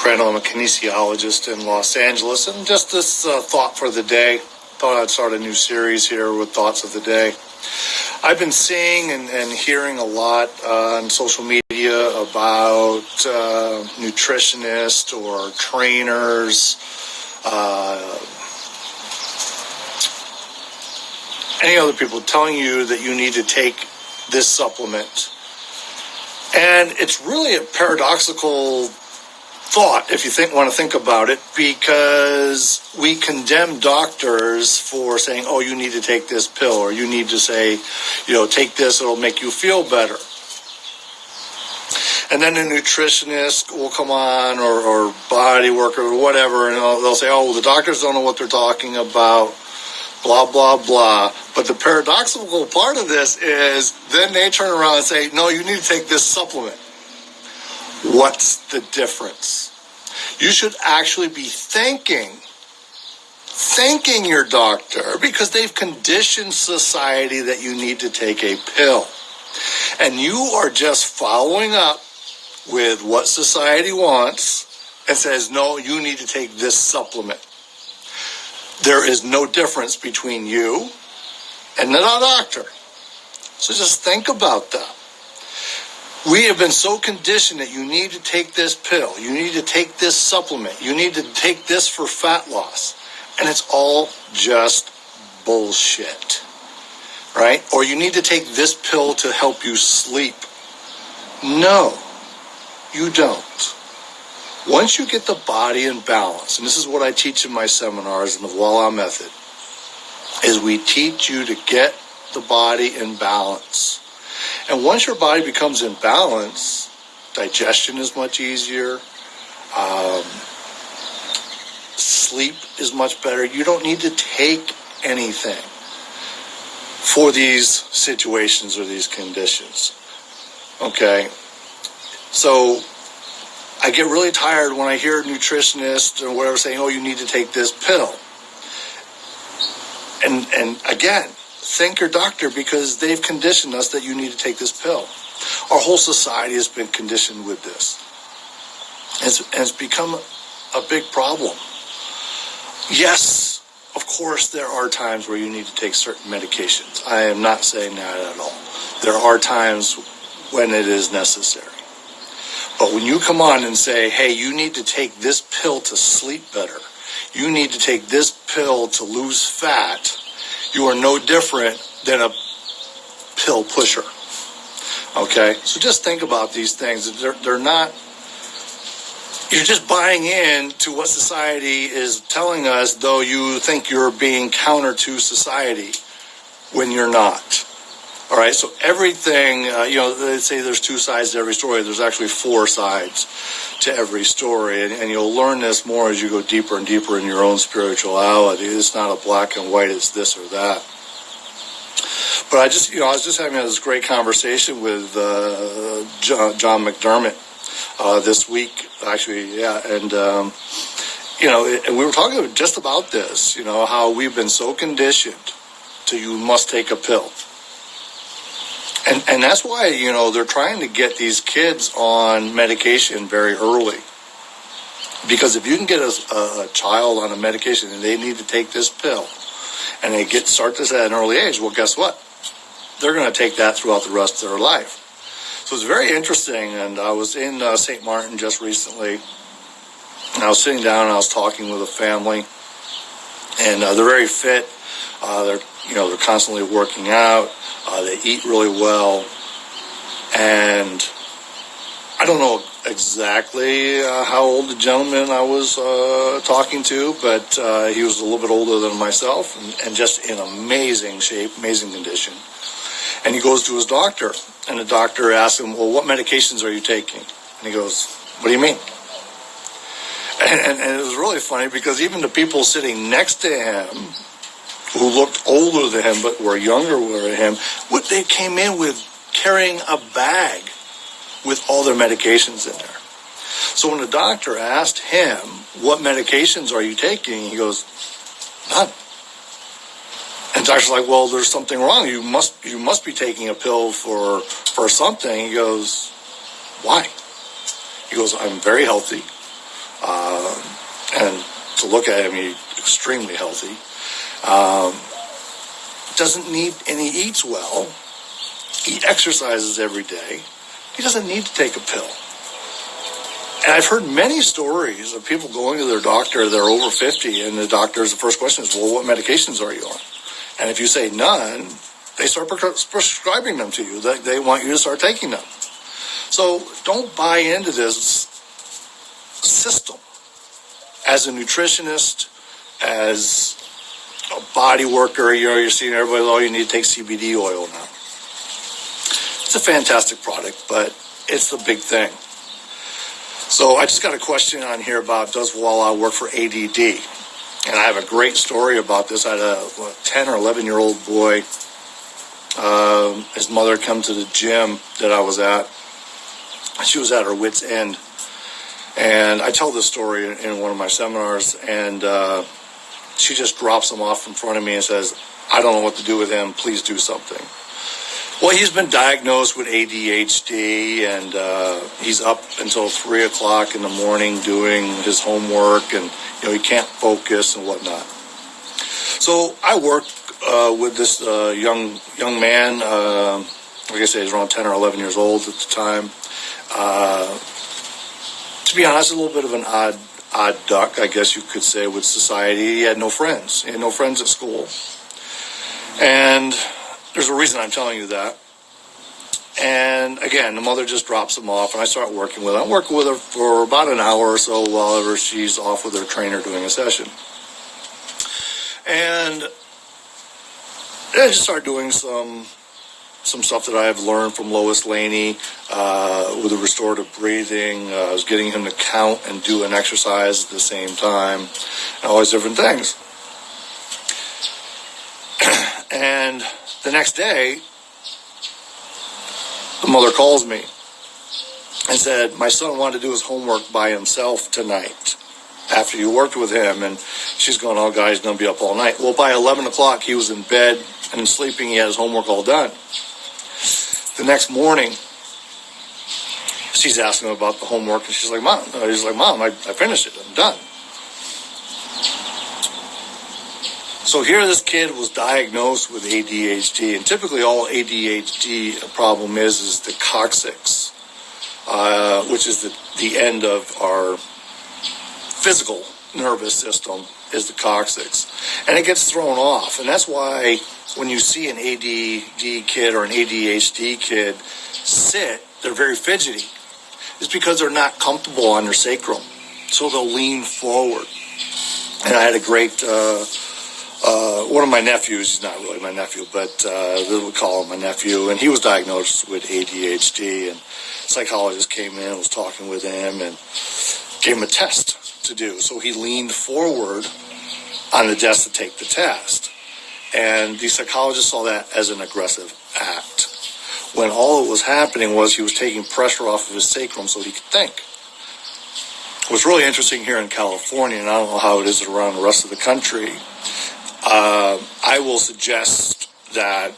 Crandall. I'm a kinesiologist in Los Angeles, and just this thought for the day. Thought I'd start a new series here with thoughts of the day. I've been seeing and hearing a lot on social media about nutritionists or trainers, any other people telling you that you need to take this supplement. And it's really a paradoxical thought if you want to think about it, because we condemn doctors for saying, oh, you need to take this pill, or you need to say, take this, it'll make you feel better. And then a nutritionist will come on, or body worker or whatever, and they'll say, oh, the doctors don't know what they're talking about, blah, blah, blah. But the paradoxical part of this is then they turn around and say, no, you need to take this supplement. What's the difference? You should actually be thanking your doctor, because they've conditioned society that you need to take a pill. And you are just following up with what society wants and says, no, you need to take this supplement. There is no difference between you and the doctor. So just think about that. We have been so conditioned that you need to take this pill, you need to take this supplement, you need to take this for fat loss. And it's all just bullshit, right? Or you need to take this pill to help you sleep. No, you don't. Once you get the body in balance, and this is what I teach in my seminars in the Voila method, is we teach you to get the body in balance. And once your body becomes in balance, digestion is much easier. Sleep is much better. You don't need to take anything for these situations or these conditions. Okay? So I get really tired when I hear nutritionists or whatever saying, oh, you need to take this pill. And again, thank your doctor, because they've conditioned us that you need to take this pill. Our whole society has been conditioned with this. And it's become a big problem. Yes, of course, there are times where you need to take certain medications. I am not saying that at all. There are times when it is necessary. But when you come on and say, hey, you need to take this pill to sleep better, you need to take this pill to lose fat, you are no different than a pill pusher. Okay? So just think about these things. They're not, you're just buying in to what society is telling us, though you think you're being counter to society when you're not. All right? So everything, they say there's two sides to every story. There's actually four sides to every story. And you'll learn this more as you go deeper and deeper in your own spirituality. It's not a black and white, it's this or that. But I was just having this great conversation with John McDermott this week, actually, yeah. And, and we were talking just about this, how we've been so conditioned to you must take a pill. And that's why, they're trying to get these kids on medication very early. Because if you can get a child on a medication and they need to take this pill, and they start this at an early age, well, guess what? They're going to take that throughout the rest of their life. So it's very interesting, and I was in St. Martin just recently, and I was sitting down and I was talking with a family, and they're very fit. They're constantly working out. They eat really well, and I don't know exactly how old the gentleman I was talking to, but he was a little bit older than myself, and just in amazing shape, amazing condition. And he goes to his doctor, and the doctor asks him, well, what medications are you taking? And he goes, what do you mean? And it was really funny, because even the people sitting next to him, who looked older than him but were younger than him, they came in with carrying a bag with all their medications in there. So when the doctor asked him, what medications are you taking? He goes, none. And the doctor's like, well, there's something wrong. You must be taking a pill for something. He goes, why? He goes, I'm very healthy. And to look at him, he's extremely healthy. Doesn't need, and he eats well. He exercises every day. He doesn't need to take a pill. And I've heard many stories of people going to their doctor, they're over 50, and the doctor's first question is, well, what medications are you on? And if you say none, they start prescribing them to you. They want you to start taking them. So don't buy into this system. As a nutritionist, as a body worker, you're seeing everybody, oh, you need to take CBD oil now. It's a fantastic product, but it's the big thing. So I just got a question on here about, does Walla work for ADD? And I have a great story about this. I had a 10 or 11-year-old boy. His mother come to the gym that I was at. She was at her wit's end. And I tell this story in one of my seminars, and she just drops him off in front of me and says, I don't know what to do with him. Please do something. Well, he's been diagnosed with ADHD, and he's up until 3 o'clock in the morning doing his homework, and he can't focus and whatnot. So I work with this young man. Like I say, he's around 10 or 11 years old at the time. To be honest, a little bit of an odd duck, I guess you could say, with society. He had no friends. He had no friends at school. And there's a reason I'm telling you that. And again, the mother just drops him off, and I start working with her. I'm working with her for about an hour or so while she's off with her trainer doing a session. And I just start doing some stuff that I have learned from Lois Laney with the restorative breathing. I was getting him to count and do an exercise at the same time, and all these different things. And the next day, the mother calls me and said, my son wanted to do his homework by himself tonight after you worked with him. And she's going, oh, God, he's going to be up all night. Well, by 11 o'clock, he was in bed and sleeping. He had his homework all done. The next morning, she's asking him about the homework, and she's like, Mom, I finished it. I'm done. So here this kid was diagnosed with ADHD, and typically all ADHD problem is the coccyx, which is the end of our physical nervous system, is the coccyx. And it gets thrown off, and that's why when you see an ADD kid or an ADHD kid sit, they're very fidgety. It's because they're not comfortable on their sacrum, so they'll lean forward. And I had a great... one of my nephews, he's not really my nephew, but we call him my nephew, and he was diagnosed with ADHD, and a psychologist came in, was talking with him, and gave him a test to do. So he leaned forward on the desk to take the test, and the psychologist saw that as an aggressive act, when all that was happening was he was taking pressure off of his sacrum so he could think. What's really interesting here in California, and I don't know how it is around the rest of the country, I will suggest that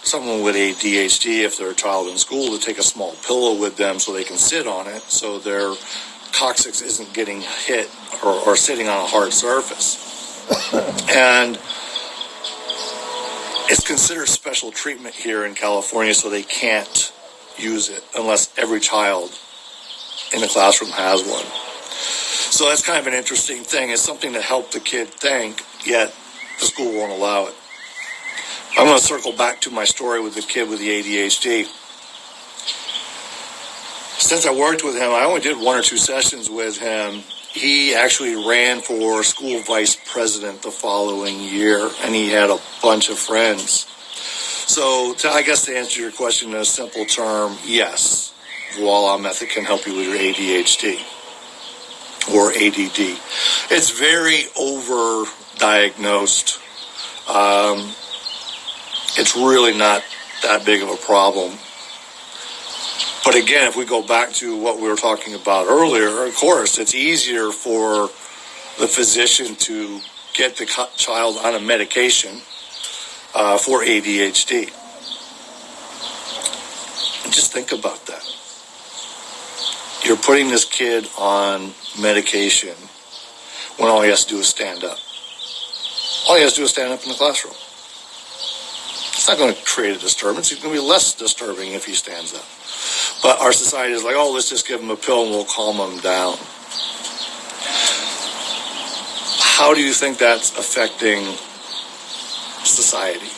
someone with ADHD, if they're a child in school, to take a small pillow with them so they can sit on it so their coccyx isn't getting hit or sitting on a hard surface. And it's considered special treatment here in California, so they can't use it unless every child in the classroom has one. So that's kind of an interesting thing. It's something to help the kid think, yet the school won't allow it. I'm going to circle back to my story with the kid with the ADHD. Since I worked with him, I only did 1 or 2 sessions with him. He actually ran for school vice president the following year, and he had a bunch of friends. So I guess to answer your question in a simple term, yes, Voila method can help you with your ADHD or ADD. It's very over-diagnosed. It's really not that big of a problem. But again, if we go back to what we were talking about earlier, of course, it's easier for the physician to get the child on a medication for ADHD. And just think about that. you're putting this kid on medication when all he has to do is stand up. All he has to do is stand up in the classroom. It's not going to create a disturbance. It's going to be less disturbing if he stands up. But our society is like, oh, let's just give him a pill and we'll calm him down. How do you think that's affecting society?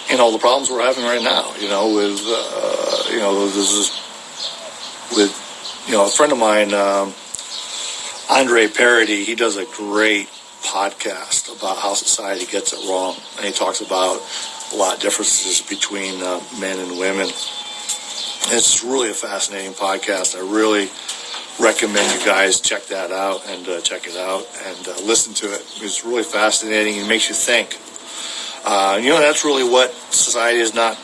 You know, the problems we're having right now, with a friend of mine, Andre Parody, he does a great podcast about how society gets it wrong. And he talks about a lot of differences between men and women. And it's really a fascinating podcast. I really recommend you guys check that out and check it out and listen to it. It's really fascinating and makes you think. That's really what society is not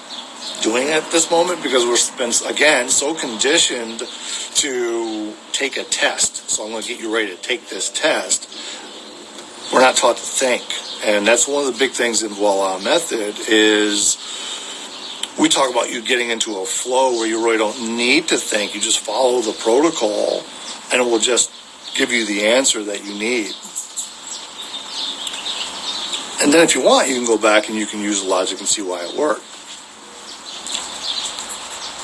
doing at this moment, because we've been, again, so conditioned to take a test. So I'm going to get you ready to take this test. We're not taught to think. And that's one of the big things in Voila Method is we talk about you getting into a flow where you really don't need to think. You just follow the protocol and it will just give you the answer that you need. And then if you want, you can go back and you can use logic and see why it worked.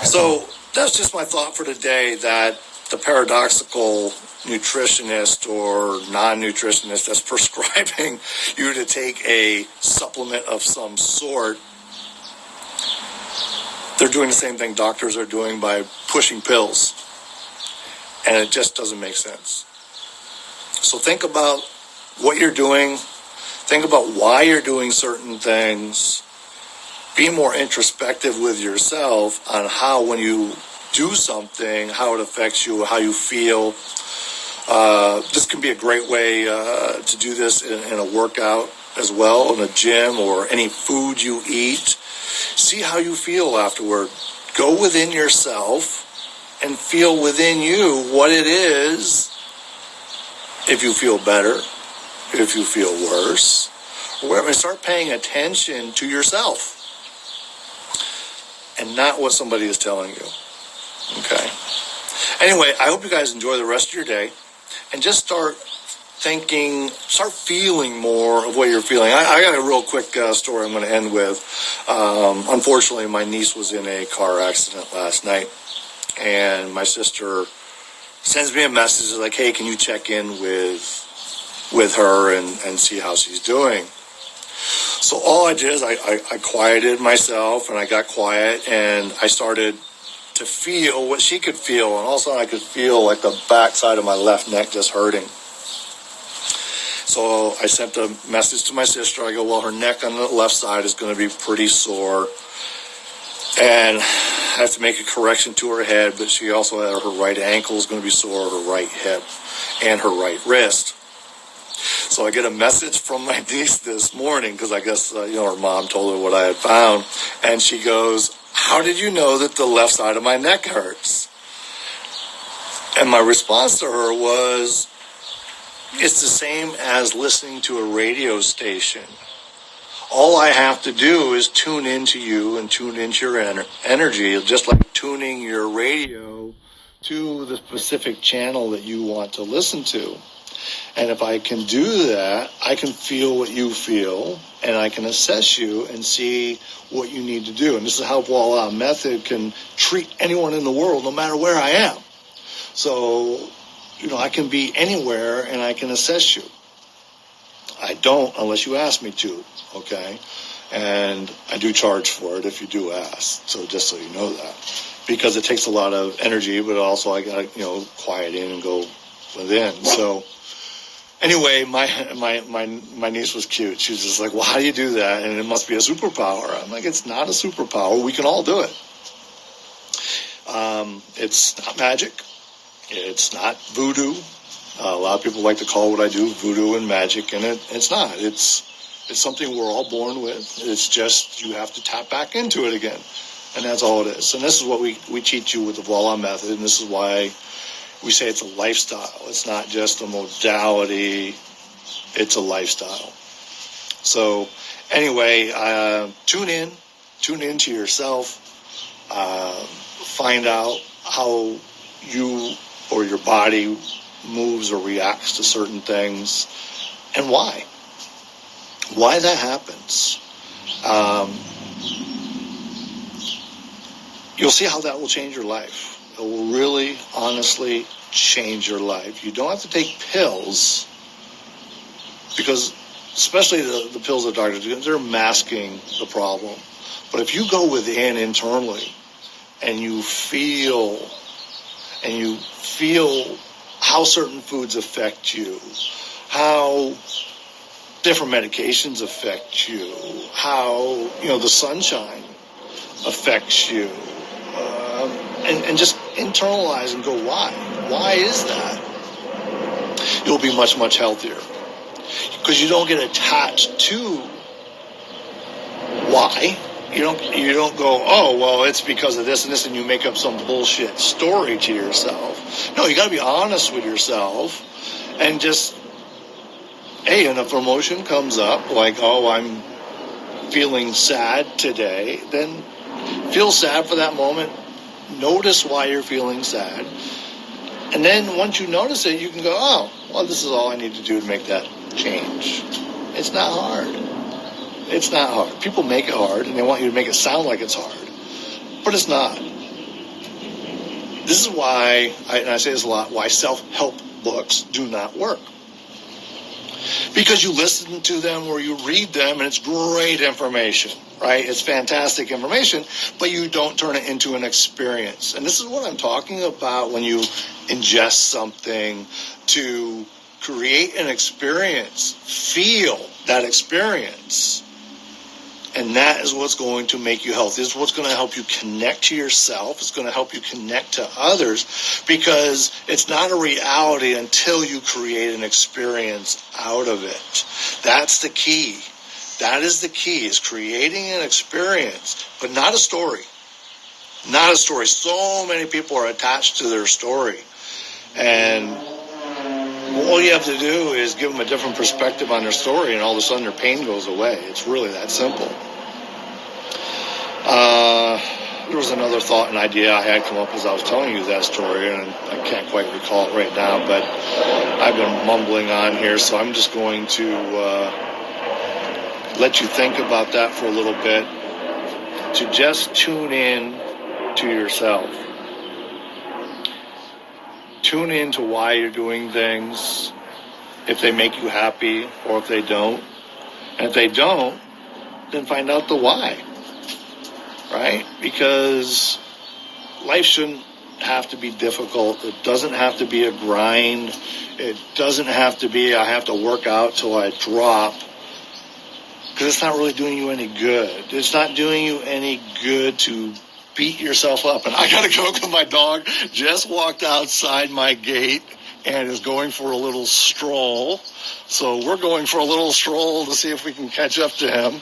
So that's just my thought for today, that the paradoxical nutritionist or non-nutritionist that's prescribing you to take a supplement of some sort, they're doing the same thing doctors are doing by pushing pills. And it just doesn't make sense. So think about what you're doing. Think about why you're doing certain things. Be more introspective with yourself on how, when you do something, how it affects you, how you feel. This can be a great way to do this in a workout as well, in a gym, or any food you eat. See how you feel afterward. Go within yourself and feel within you what it is. If you feel better, if you feel worse, or whatever. Start paying attention to yourself and not what somebody is telling you. Okay. Anyway, I hope you guys enjoy the rest of your day and just start thinking, start feeling more of what you're feeling. I got a real quick story I'm going to end with. Unfortunately, my niece was in a car accident last night, and my sister sends me a message like, hey, can you check in with her and see how she's doing? So all I did is I quieted myself, and I got quiet, and I started to feel what she could feel, and all of a sudden I could feel like the back side of my left neck just hurting. So I sent a message to my sister. I go, well, her neck on the left side is going to be pretty sore, and I have to make a correction to her head, but she also had her right ankle is going to be sore, her right hip, and her right wrist. So I get a message from my niece this morning, because I guess, her mom told her what I had found. And she goes, how did you know that the left side of my neck hurts? And my response to her was, it's the same as listening to a radio station. All I have to do is tune into you and tune into your energy, just like tuning your radio to the specific channel that you want to listen to. And if I can do that, I can feel what you feel, and I can assess you and see what you need to do. And this is how Voila Method can treat anyone in the world, no matter where I am. So, I can be anywhere, and I can assess you. I don't unless you ask me to, okay? And I do charge for it if you do ask, so just so you know that. Because it takes a lot of energy, but also I got to, quiet in and go within. So anyway, my niece was cute. She was just like, well, how do you do that? And it must be a superpower. I'm like, it's not a superpower. We can all do it. It's not magic. It's not voodoo. A lot of people like to call what I do voodoo and magic, and it's not. It's something we're all born with. It's just you have to tap back into it again, and that's all it is. And this is what we teach you with the Voila Method, and this is why we say it's a lifestyle. It's not just a modality. It's a lifestyle. So anyway, tune in to yourself. find out how you or your body moves or reacts to certain things and why that happens. You'll see how that will change your life. It will really, honestly change your life. You don't have to take pills because, especially the pills that doctors do, they're masking the problem. But if you go within internally and you feel how certain foods affect you, how different medications affect you, how, the sunshine affects you, and just internalize and go, why? Why is that? You'll be much, much healthier because you don't get attached to why. You don't go, oh, well, it's because of this and this, and you make up some bullshit story to yourself. No, you got to be honest with yourself and just, hey, and if emotion comes up, like, oh, I'm feeling sad today, then feel sad for that moment. Notice why you're feeling sad. And then once you notice it, you can go, oh, well, this is all I need to do to make that change. It's not hard. It's not hard. People make it hard, and they want you to make it sound like it's hard. But it's not. This is why, and I say this a lot, why self-help books do not work. Because you listen to them or you read them, and it's great information, right? It's fantastic information, but you don't turn it into an experience. And this is what I'm talking about when you ingest something to create an experience, feel that experience. And that is what's going to make you healthy. This is what's going to help you connect to yourself. It's going to help you connect to others because it's not a reality until you create an experience out of it. That's the key. That is the key, is creating an experience, but not a story. Not a story. So many people are attached to their story. And all you have to do is give them a different perspective on their story, and all of a sudden their pain goes away. It's really that simple. There was another thought and idea I had come up as I was telling you that story, and I can't quite recall it right now, but I've been mumbling on here, so I'm just going to let you think about that for a little bit, to just tune in to yourself. Tune in to why you're doing things, if they make you happy or if they don't. And if they don't, then find out the why, right? Because life shouldn't have to be difficult. It doesn't have to be a grind. It doesn't have to be, I have to work out till I drop. Because it's not really doing you any good. It's not doing you any good to beat yourself up. And I gotta go because my dog just walked outside my gate and is going for a little stroll. So we're going for a little stroll to see if we can catch up to him.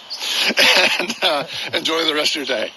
And enjoy the rest of your day.